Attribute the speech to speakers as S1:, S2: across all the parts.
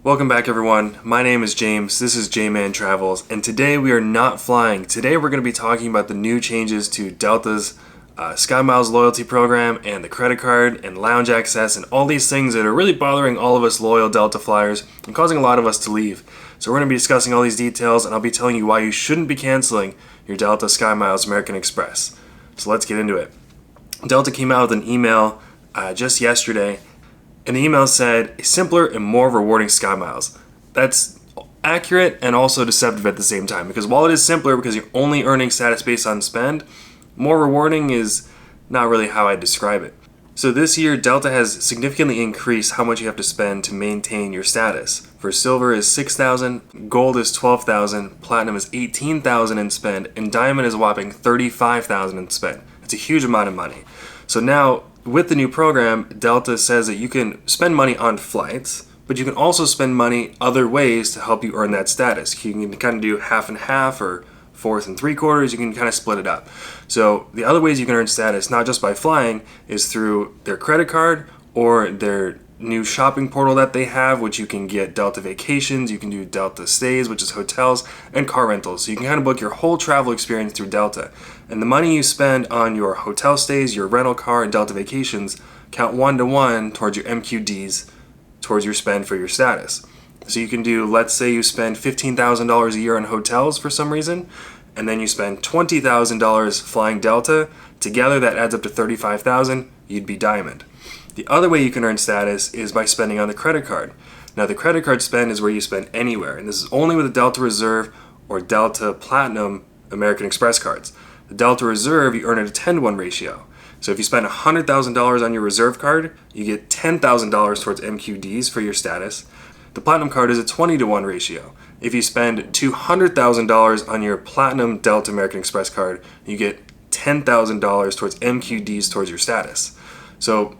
S1: Welcome back everyone, my name is James, this is J-Man Travels, and today we are not flying. Today we're going to be talking about the new changes to Delta's SkyMiles loyalty program and the credit card and lounge access and all these things that are really bothering all of us loyal Delta flyers and causing a lot of us to leave. So we're going to be discussing all these details and I'll be telling you why you shouldn't be canceling your Delta SkyMiles American Express. So let's get into it. Delta came out with an email just yesterday. And the email said, a simpler and more rewarding SkyMiles. That's accurate and also deceptive at the same time, because while it is simpler because you're only earning status based on spend, more rewarding is not really how I describe it. So this year, Delta has significantly increased how much you have to spend to maintain your status. For Silver is $6,000, Gold is $12,000, Platinum is $18,000 in spend, and Diamond is a whopping $35,000 in spend. It's a huge amount of money. So now, with the new program, Delta says that you can spend money on flights, but you can also spend money other ways to help you earn that status. You can kind of do half and half or fourth and three quarters. You can kind of split it up. So the other ways you can earn status, not just by flying, is through their credit card or their new shopping portal that they have, which you can get Delta vacations, you can do Delta stays, which is hotels, and car rentals. So you can kind of book your whole travel experience through Delta. And the money you spend on your hotel stays, your rental car, and Delta vacations count 1-to-1 towards your MQDs, towards your spend for your status. So you can do, let's say you spend $15,000 a year on hotels for some reason, and then you spend $20,000 flying Delta. Together that adds up to $35,000, you'd be Diamond. The other way you can earn status is by spending on the credit card. Now the credit card spend is where you spend anywhere, and this is only with the Delta Reserve or Delta Platinum American Express cards. The Delta Reserve, you earn at a 10-to-1 ratio. So if you spend $100,000 on your Reserve card, you get $10,000 towards MQDs for your status. The Platinum card is a 20-to-1 ratio. If you spend $200,000 on your Platinum Delta American Express card, you get $10,000 towards MQDs towards your status. So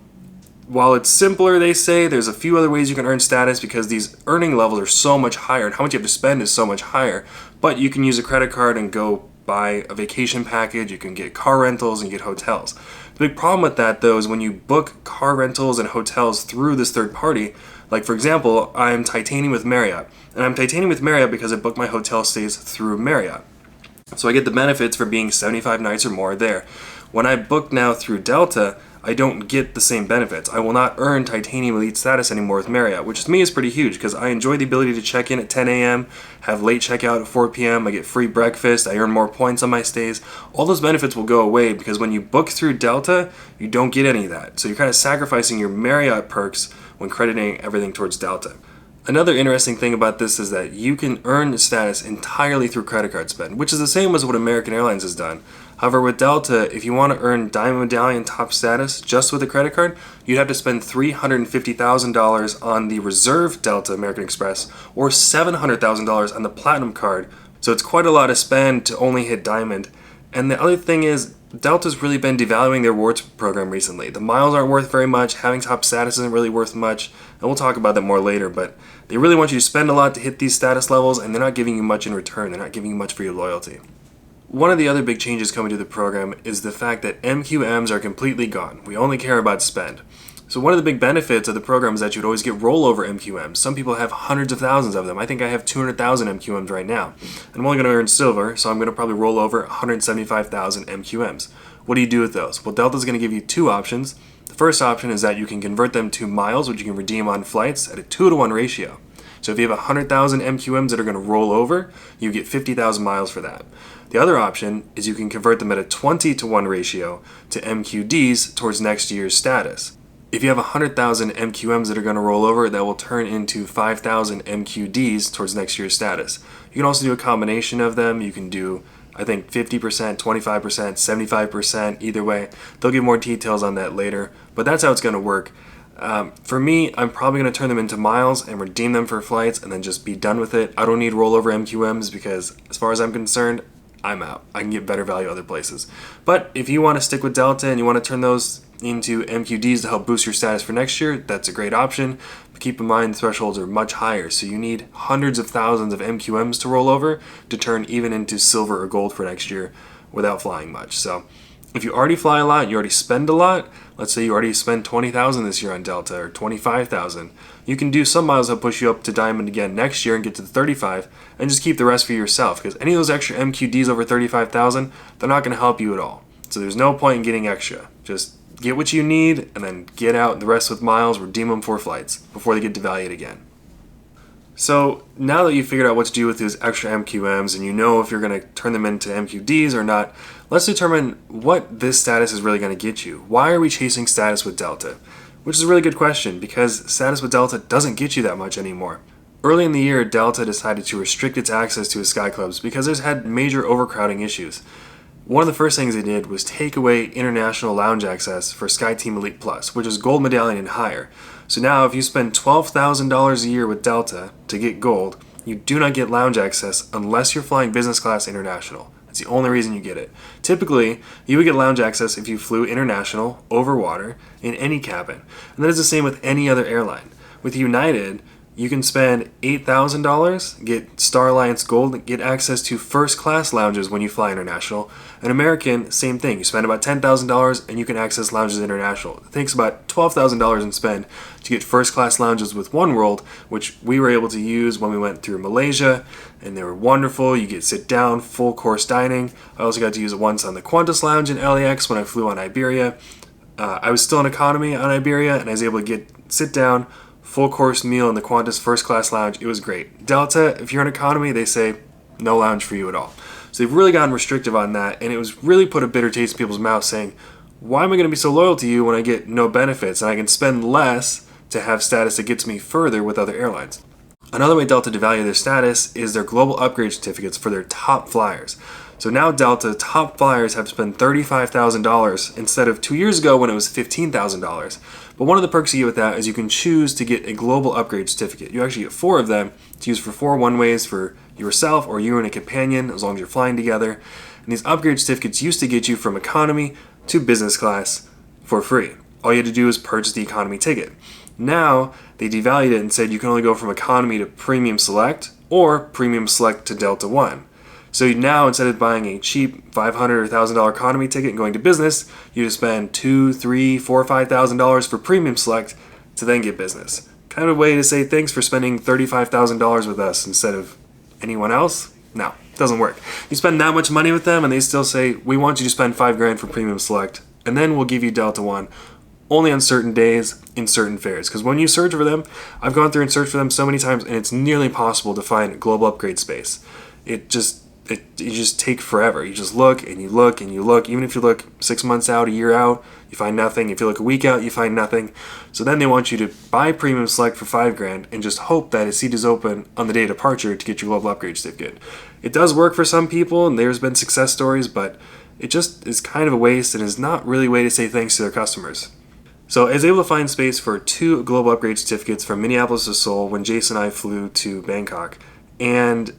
S1: while it's simpler, they say, there's a few other ways you can earn status because these earning levels are so much higher and how much you have to spend is so much higher. But you can use a credit card and go buy a vacation package, you can get car rentals and get hotels. The big problem with that though is when you book car rentals and hotels through this third party, like for example, I'm titanium with Marriott. And I'm titanium with Marriott because I booked my hotel stays through Marriott. So I get the benefits for being 75 nights or more there. When I book now through Delta, I don't get the same benefits. I will not earn Titanium Elite status anymore with Marriott, which to me is pretty huge because I enjoy the ability to check in at 10 a.m., have late checkout at 4 p.m., I get free breakfast, I earn more points on my stays. All those benefits will go away because when you book through Delta, you don't get any of that. So you're kind of sacrificing your Marriott perks when crediting everything towards Delta. Another interesting thing about this is that you can earn status entirely through credit card spend, which is the same as what American Airlines has done. However, with Delta, if you want to earn Diamond Medallion top status just with a credit card, you'd have to spend $350,000 on the Reserve Delta American Express or $700,000 on the Platinum card. So it's quite a lot of spend to only hit Diamond. And the other thing is, Delta's really been devaluing their rewards program recently. The miles aren't worth very much, having top status isn't really worth much, and we'll talk about that more later, but they really want you to spend a lot to hit these status levels, and they're not giving you much in return. They're not giving you much for your loyalty. One of the other big changes coming to the program is the fact that MQMs are completely gone. We only care about spend. So one of the big benefits of the program is that you would always get rollover MQMs. Some people have hundreds of thousands of them. I think I have 200,000 MQMs right now. And I'm only going to earn Silver, so I'm going to probably roll over 175,000 MQMs. What do you do with those? Well, Delta's going to give you two options. The first option is that you can convert them to miles, which you can redeem on flights at a 2-to-1 ratio. So if you have 100,000 MQMs that are going to roll over, you get 50,000 miles for that. The other option is you can convert them at a 20-to-1 ratio to MQDs towards next year's status. If you have 100,000 MQMs that are going to roll over, that will turn into 5,000 MQDs towards next year's status. You can also do a combination of them. You can do, I think, 50%, 25%, 75%, either way. They'll give more details on that later, but that's how it's going to work. For me, I'm probably going to turn them into miles and redeem them for flights and then just be done with it. I don't need rollover MQMs because as far as I'm concerned, I'm out. I can get better value other places. But if you want to stick with Delta and you want to turn those into MQDs to help boost your status for next year, that's a great option. But keep in mind the thresholds are much higher, so you need hundreds of thousands of MQMs to roll over to turn even into silver or gold for next year without flying much. So If you already fly a lot, you already spend a lot, let's say you already spend 20,000 this year on Delta or 25,000, you can do some miles that push you up to Diamond again next year and get to the 35 and just keep the rest for yourself, because any of those extra MQDs over 35,000, they're not going to help you at all. So there's no point in getting extra. Just get what you need and then get out the rest with miles, redeem them for flights before they get devalued again. So now that you've figured out what to do with these extra MQMs and you know if you're going to turn them into MQDs or not, let's determine what this status is really going to get you. Why are we chasing status with Delta? Which is a really good question, because status with Delta doesn't get you that much anymore. Early in the year, Delta decided to restrict its access to its sky clubs because it's had major overcrowding issues. One of the first things they did was take away international lounge access for SkyTeam Elite Plus, which is gold medallion and higher. So now if you spend $12,000 a year with Delta to get gold, you do not get lounge access unless you're flying business class international. That's the only reason you get it. Typically, you would get lounge access if you flew international, over water, in any cabin. And that is the same with any other airline. With United, you can spend $8,000, get Star Alliance Gold, get access to first class lounges when you fly international. And American, same thing. You spend about $10,000 and you can access lounges international. It takes about $12,000 in spend to get first class lounges with Oneworld, which we were able to use when we went through Malaysia, and they were wonderful. You get sit down, full course dining. I also got to use it once on the Qantas Lounge in LAX when I flew on Iberia. I was still in economy on Iberia, and I was able to get sit down, full course meal in the Qantas first class lounge. It was great. Delta, if you're in economy, they say no lounge for you at all. So they've really gotten restrictive on that, and it was really put a bitter taste in people's mouths saying, why am I going to be so loyal to you when I get no benefits and I can spend less to have status that gets me further with other airlines? Another way Delta devalue their status is their global upgrade certificates for their top flyers. So now Delta top flyers have to spend $35,000 instead of 2 years ago when it was $15,000. But one of the perks you get with that is you can choose to get a global upgrade certificate. You actually get 4 of them to use for 4 one-ways for yourself or you and a companion, as long as you're flying together. And these upgrade certificates used to get you from economy to business class for free. All you had to do was purchase the economy ticket. Now they devalued it and said you can only go from economy to premium select or premium select to Delta One. So now, instead of buying a cheap $500 or $1,000 economy ticket and going to business, you just spend $2,000, $3,000, $4,000, $5,000 for premium select to then get business. Kind of a way to say thanks for spending $35,000 with us instead of anyone else? No, it doesn't work. You spend that much money with them and they still say, we want you to spend $5,000 for premium select, and then we'll give you Delta One only on certain days in certain fares. Because when you search for them, I've gone through and searched for them so many times, and it's nearly impossible to find global upgrade space. You just take forever. You just look and you look and you look. Even if you look 6 months out, a year out, you find nothing. If you look a week out, you find nothing. So then they want you to buy premium select for $5,000 and just hope that a seat is open on the day of departure to get your global upgrade certificate. It does work for some people, and there's been success stories, but it just is kind of a waste and is not really a way to say thanks to their customers. So I was able to find space for 2 global upgrade certificates from Minneapolis to Seoul when Jason and I flew to Bangkok. And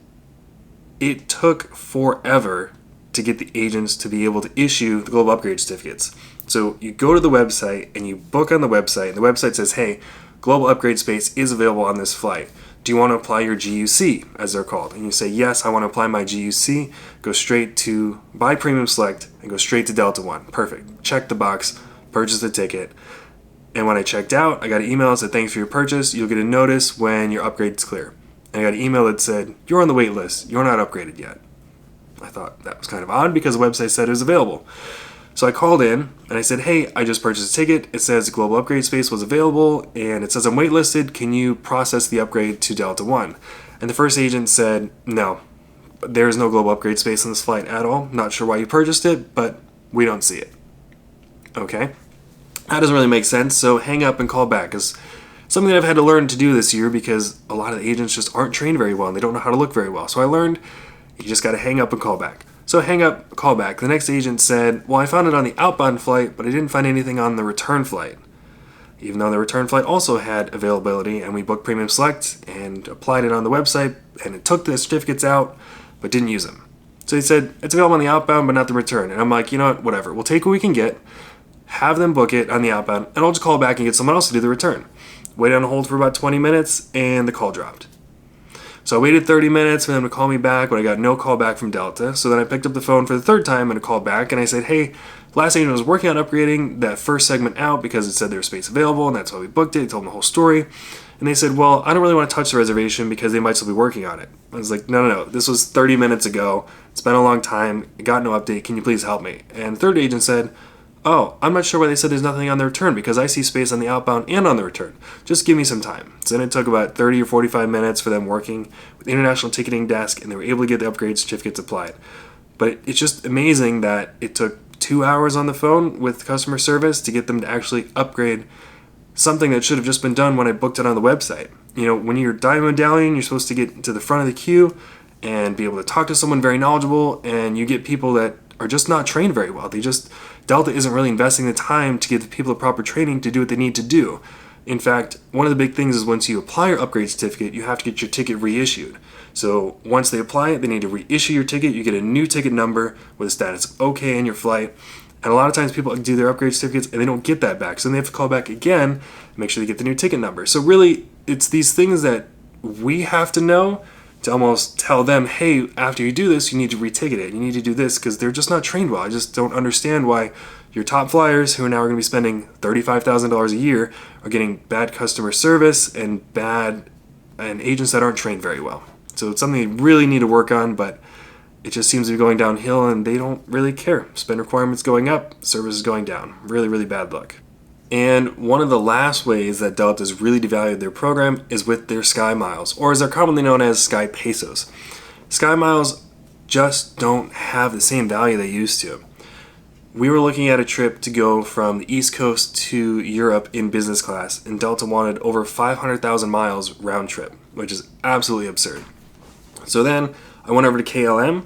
S1: it took forever to get the agents to be able to issue the global upgrade certificates. So you go to the website and you book on the website, and the website says, hey, global upgrade space is available on this flight. Do you want to apply your GUC, as they're called? And you say, yes, I want to apply my GUC, go straight to buy premium select, and go straight to Delta One. Perfect. Check the box, purchase the ticket. And when I checked out, I got an email that said, thanks for your purchase. You'll get a notice when your upgrade's clear. And I got an email that said, you're on the wait list. You're not upgraded yet. I thought that was kind of odd because the website said it was available. So I called in and I said, hey, I just purchased a ticket. It says global upgrade space was available and it says I'm waitlisted. Can you process the upgrade to Delta One? And the first agent said, no, there is no global upgrade space on this flight at all. Not sure why you purchased it, but we don't see it. Okay. That doesn't really make sense. So hang up and call back, because something that I've had to learn to do this year because a lot of the agents just aren't trained very well and they don't know how to look very well. So I learned you just got to hang up and call back. So hang up, call back. The next agent said, well, I found it on the outbound flight, but I didn't find anything on the return flight. Even though the return flight also had availability, and we booked Premium Select and applied it on the website, and it took the certificates out, but didn't use them. So he said, it's available on the outbound, but not the return. And I'm like, you know what, whatever. We'll take what we can get, have them book it on the outbound, and I'll just call back and get someone else to do the return. Waited on hold for about 20 minutes, and the call dropped. So I waited 30 minutes for them to call me back, but I got no call back from Delta. So then I picked up the phone for the third time and I called back, and I said, hey, Last agent was working on upgrading that first segment out because it said there was space available, and that's why we booked it. He told them the whole story. And they said, well, I don't really want to touch the reservation because they might still be working on it. I was like, no. This was 30 minutes ago. It's been a long time. I got no update. Can you please help me? And the third agent said, oh, I'm not sure why they said there's nothing on the return because I see space on the outbound and on the return. Just give me some time. So then it took about 30 or 45 minutes for them working with the International Ticketing Desk, and they were able to get the upgrade certificates applied. But it's just amazing that it took 2 hours on the phone with customer service to get them to actually upgrade something that should have just been done when I booked it on the website. You know, when you're Diamond Medallion, you're supposed to get to the front of the queue and be able to talk to someone very knowledgeable, and you get people that are just not trained very well. Delta isn't really investing the time to give the people the proper training to do what they need to do. In fact, one of the big things is once you apply your upgrade certificate, you have to get your ticket reissued. So once they apply it, they need to reissue your ticket. You get a new ticket number with a status okay in your flight. And a lot of times people do their upgrade certificates and they don't get that back. So then they have to call back again and make sure they get the new ticket number. So really, it's these things that we have to know to almost tell them, hey, after you do this, you need to reticket it. You need to do this because they're just not trained well. I just don't understand why your top flyers, who are now going to be spending $35,000 a year, are getting bad customer service and agents that aren't trained very well. So it's something they really need to work on, but it just seems to be going downhill and they don't really care. Spend requirements going up, service is going down. Really, really bad luck. And one of the last ways that Delta's really devalued their program is with their SkyMiles, or as they're commonly known as Sky Pesos. SkyMiles just don't have the same value they used to. We were looking at a trip to go from the East Coast to Europe in business class, and Delta wanted over 500,000 miles round trip, which is absolutely absurd. So then I went over to KLM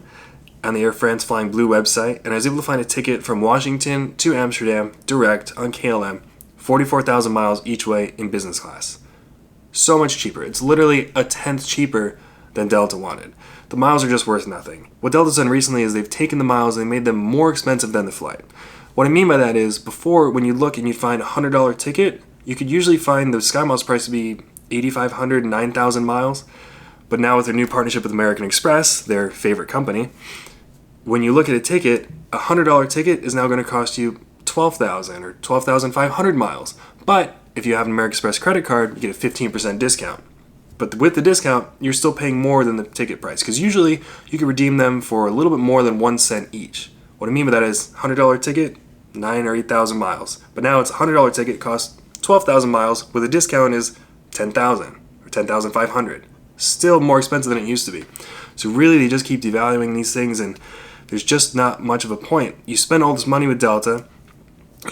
S1: on the Air France Flying Blue website, and I was able to find a ticket from Washington to Amsterdam direct on KLM, 44,000 miles each way in business class. So much cheaper. It's literally a tenth cheaper than Delta wanted. The miles are just worth nothing. What Delta's done recently is they've taken the miles and they made them more expensive than the flight. What I mean by that is, before, when you look and you find a $100 ticket, you could usually find the SkyMiles price to be 8,500, 9,000 miles. But now with their new partnership with American Express, their favorite company, when you look at a ticket, a $100 ticket is now going to cost you 12,000 or 12,500 miles. But if you have an American Express credit card, you get a 15% discount. But with the discount, you're still paying more than the ticket price, because usually you can redeem them for a little bit more than 1 cent each. What I mean by that is $100 ticket, 9,000 or 8,000 miles. But now it's a $100 ticket, costs 12,000 miles, with a discount is 10,000 or 10,500. Still more expensive than it used to be. So really, they just keep devaluing these things, and there's just not much of a point. You spend all this money with Delta.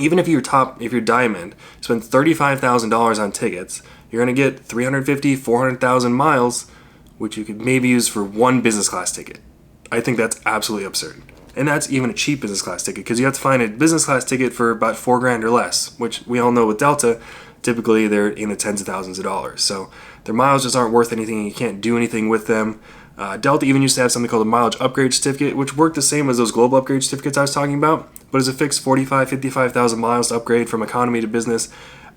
S1: Even if you're Diamond, you spend $35,000 on tickets, you're going to get 350, 400,000 miles, which you could maybe use for one business class ticket. I think that's absolutely absurd. And that's even a cheap business class ticket, because you have to find a business class ticket for about $4,000 or less, which we all know with Delta, typically they're in the tens of thousands of dollars. So their miles just aren't worth anything, and you can't do anything with them. Delta even used to have something called a mileage upgrade certificate, which worked the same as those global upgrade certificates I was talking about, but it's a fixed 45,000, 55,000 miles to upgrade from economy to business,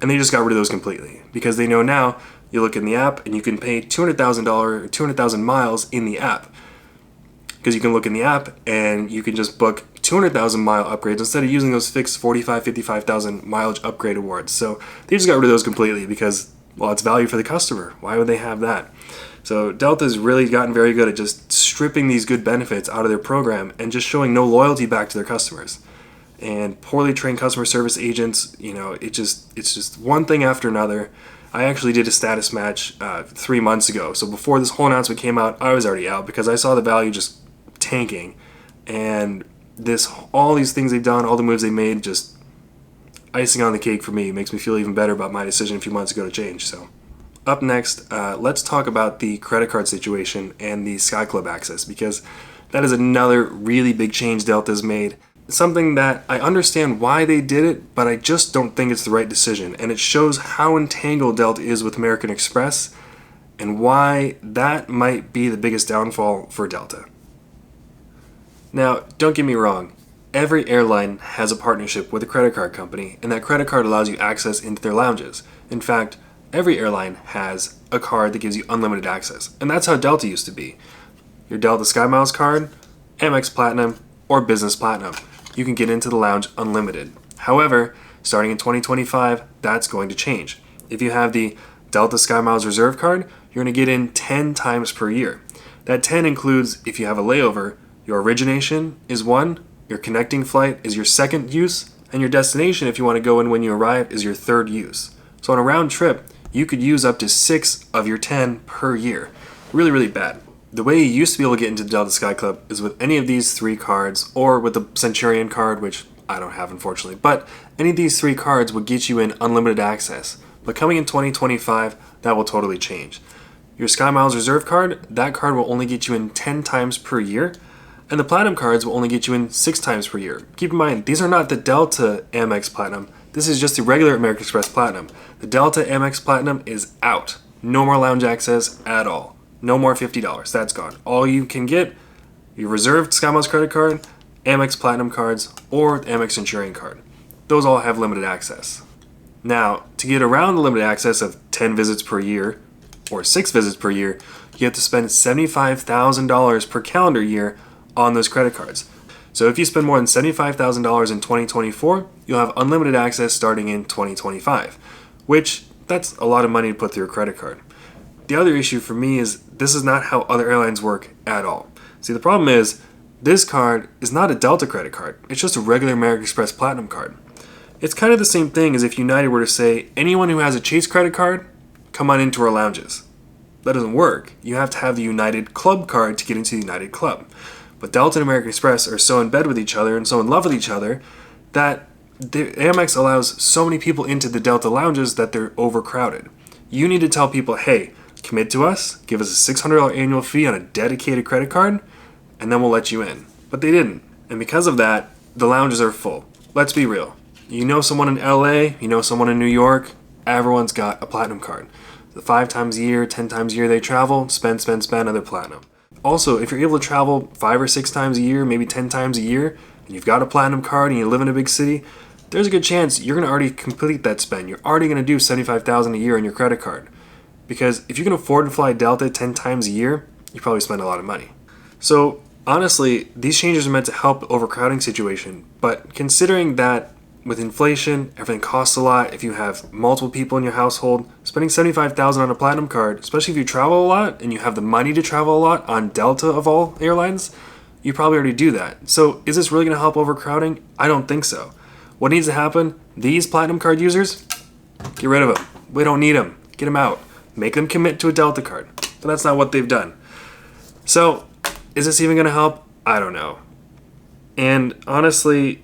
S1: and they just got rid of those completely, because they know now you look in the app and you can pay $200,000 or 200,000 miles in the app, because you can look in the app and you can just book 200,000 mile upgrades instead of using those fixed 45,000, 55,000 mileage upgrade awards. So they just got rid of those completely because, well, it's value for the customer. Why would they have that? So Delta's really gotten very good at just stripping these good benefits out of their program and just showing no loyalty back to their customers. And poorly trained customer service agents, it's just one thing after another. I actually did a status match 3 months ago. So before this whole announcement came out, I was already out because I saw the value just tanking. And all these things they've done, all the moves they made, just icing on the cake for me. Makes me feel even better about my decision a few months ago to change. So up next, let's talk about the credit card situation and the Sky Club access, because that is another really big change Delta's made. Something that I understand why they did it, but I just don't think it's the right decision. And it shows how entangled Delta is with American Express and why that might be the biggest downfall for Delta. Now, don't get me wrong. Every airline has a partnership with a credit card company, and that credit card allows you access into their lounges. In fact, every airline has a card that gives you unlimited access. And that's how Delta used to be. Your Delta SkyMiles card, Amex Platinum, or Business Platinum. you can get into the lounge unlimited. However, starting in 2025, that's going to change. If you have the Delta SkyMiles Reserve card, you're going to get in 10 times per year. That 10 includes if you have a layover, your origination is 1, your connecting flight is your 2nd use, and your destination, if you want to go in when you arrive, is your 3rd use. So on a round trip, you could use up to 6 of your 10 per year. Really, really bad. The way you used to be able to get into the Delta Sky Club is with any of these 3 cards, or with the Centurion card, which I don't have unfortunately, but any of these 3 cards would get you in unlimited access. But coming in 2025, that will totally change. Your SkyMiles Reserve card, that card will only get you in 10 times per year, and the Platinum cards will only get you in 6 times per year. Keep in mind, these are not the Delta Amex Platinum. This is just the regular American Express Platinum. The Delta Amex Platinum is out. No more lounge access at all. No more $50. That's gone. All you can get, your reserved SkyMiles credit card, Amex Platinum cards, or the Amex Centurion card. Those all have limited access. Now, to get around the limited access of 10 visits per year, or 6 visits per year, you have to spend $75,000 per calendar year on those credit cards. So if you spend more than $75,000 in 2024, you'll have unlimited access starting in 2025, which that's a lot of money to put through a credit card. The other issue for me is this is not how other airlines work at all. See, the problem is this card is not a Delta credit card. It's just a regular American Express Platinum card. It's kind of the same thing as if United were to say, anyone who has a Chase credit card, come on into our lounges. That doesn't work. You have to have the United Club card to get into the United Club. But Delta and American Express are so in bed with each other and so in love with each other that the Amex allows so many people into the Delta lounges that they're overcrowded. You need to tell people, hey, commit to us, give us a $600 annual fee on a dedicated credit card, and then we'll let you in. But they didn't. And because of that, the lounges are full. Let's be real. You know someone in LA, you know someone in New York, everyone's got a Platinum card. The 5 times a year, 10 times a year they travel, spend on their Platinum. Also, if you're able to travel 5 or 6 times a year, maybe 10 times a year, and you've got a Platinum card and you live in a big city, there's a good chance you're going to already complete that spend. You're already going to do $75,000 a year on your credit card. Because if you can afford to fly Delta 10 times a year, you probably spend a lot of money. So honestly, these changes are meant to help the overcrowding situation, but considering that with inflation, everything costs a lot. If you have multiple people in your household, spending $75,000 on a Platinum card, especially if you travel a lot and you have the money to travel a lot on Delta of all airlines, you probably already do that. So is this really going to help overcrowding? I don't think so. What needs to happen? These Platinum card users, get rid of them. We don't need them. Get them out. Make them commit to a Delta card. But that's not what they've done. So is this even going to help? I don't know. And honestly,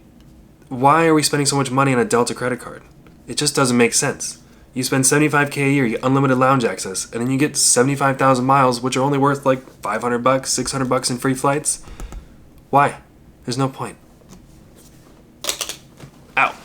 S1: why are we spending so much money on a Delta credit card? It just doesn't make sense. You spend $75K a year, you get unlimited lounge access, and then you get 75,000 miles, which are only worth like $500, $600 in free flights. Why? There's no point. Out.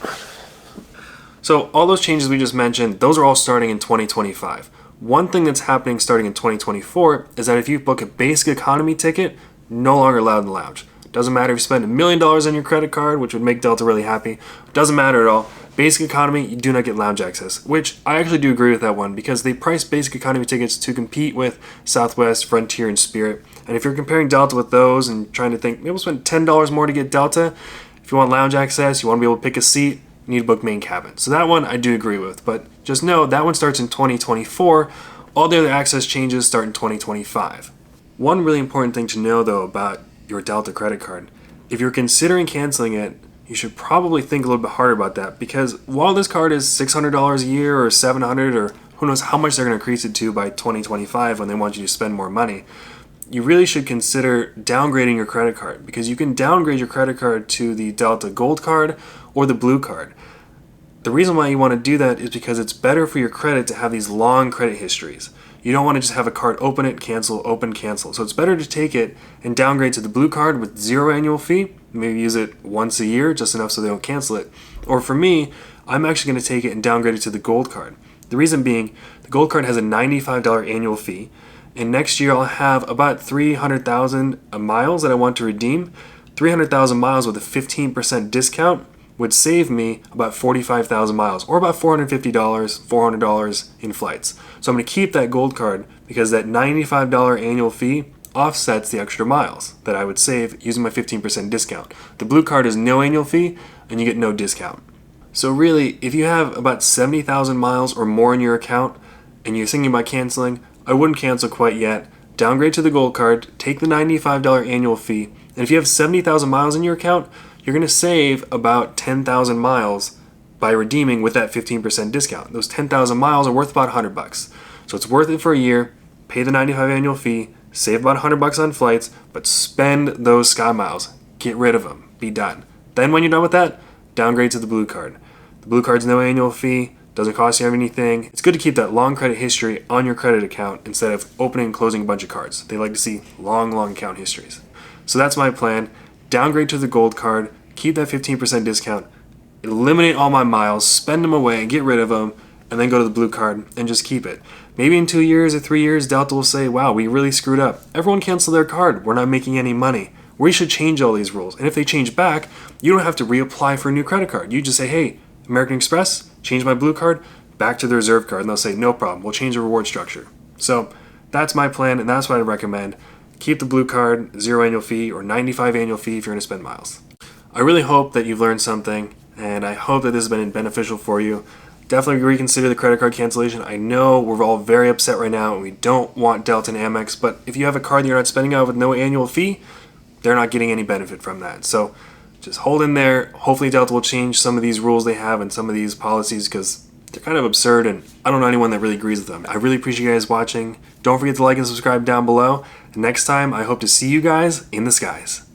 S1: So all those changes we just mentioned, those are all starting in 2025. One thing that's happening starting in 2024 is that if you book a basic economy ticket, no longer allowed in the lounge. Doesn't matter if you spend $1 million on your credit card, which would make Delta really happy. Doesn't matter at all. Basic economy, you do not get lounge access, which I actually do agree with that one because they price basic economy tickets to compete with Southwest, Frontier, and Spirit. And if you're comparing Delta with those and trying to think, maybe we'll spend $10 more to get Delta. If you want lounge access, you want to be able to pick a seat, you need to book main cabin. So that one I do agree with, but just know that one starts in 2024. All the other access changes start in 2025. One really important thing to know though about your Delta credit card, if you're considering canceling it, you should probably think a little bit harder about that because while this card is $600 a year or $700 or who knows how much they're going to increase it to by 2025 when they want you to spend more money, you really should consider downgrading your credit card because you can downgrade your credit card to the Delta Gold card or the Blue card. The reason why you want to do that is because it's better for your credit to have these long credit histories. You don't want to just have a card open it, cancel, open, cancel. So it's better to take it and downgrade to the Blue card with 0 annual fee. Maybe use it once a year, just enough so they don't cancel it. Or for me, I'm actually going to take it and downgrade it to the Gold card. The reason being, the Gold card has a $95 annual fee. And next year I'll have about 300,000 miles that I want to redeem. 300,000 miles with a 15% discount would save me about 45,000 miles or about $450, $400 in flights. So I'm going to keep that Gold card because that $95 annual fee offsets the extra miles that I would save using my 15% discount. The blue card is no annual fee and you get no discount. So really, if you have about 70,000 miles or more in your account and you're thinking about canceling, I wouldn't cancel quite yet. Downgrade to the gold card, take the $95 annual fee, and if you have 70,000 miles in your account, you're going to save about 10,000 miles by redeeming with that 15% discount. Those 10,000 miles are worth about $100. So it's worth it for a year, pay the $95 annual fee, save about $100 on flights, but spend those SkyMiles. Get rid of them. Be done. Then when you're done with that, downgrade to the blue card. The blue card's no annual fee, doesn't cost you anything. It's good to keep that long credit history on your credit account instead of opening and closing a bunch of cards. They like to see long account histories. So that's my plan. Downgrade to the gold card, keep that 15% discount, eliminate all my miles, spend them away, get rid of them, and then go to the blue card and just keep it. Maybe in 2 years or 3 years, Delta will say, wow, we really screwed up. Everyone canceled their card. We're not making any money. We should change all these rules. And if they change back, you don't have to reapply for a new credit card. You just say, hey, American Express, change my blue card, back to the reserve card. And they'll say, no problem. We'll change the reward structure. So that's my plan, and that's what I recommend. Keep the blue card, 0 annual fee, or $95 annual fee if you're going to spend miles. I really hope that you've learned something, and I hope that this has been beneficial for you. Definitely reconsider the credit card cancellation. I know we're all very upset right now, and we don't want Delta and Amex, but if you have a card that you're not spending on with no annual fee, they're not getting any benefit from that. So just hold in there. Hopefully Delta will change some of these rules they have and some of these policies because they're kind of absurd, and I don't know anyone that really agrees with them. I really appreciate you guys watching. Don't forget to like and subscribe down below. And next time, I hope to see you guys in the skies.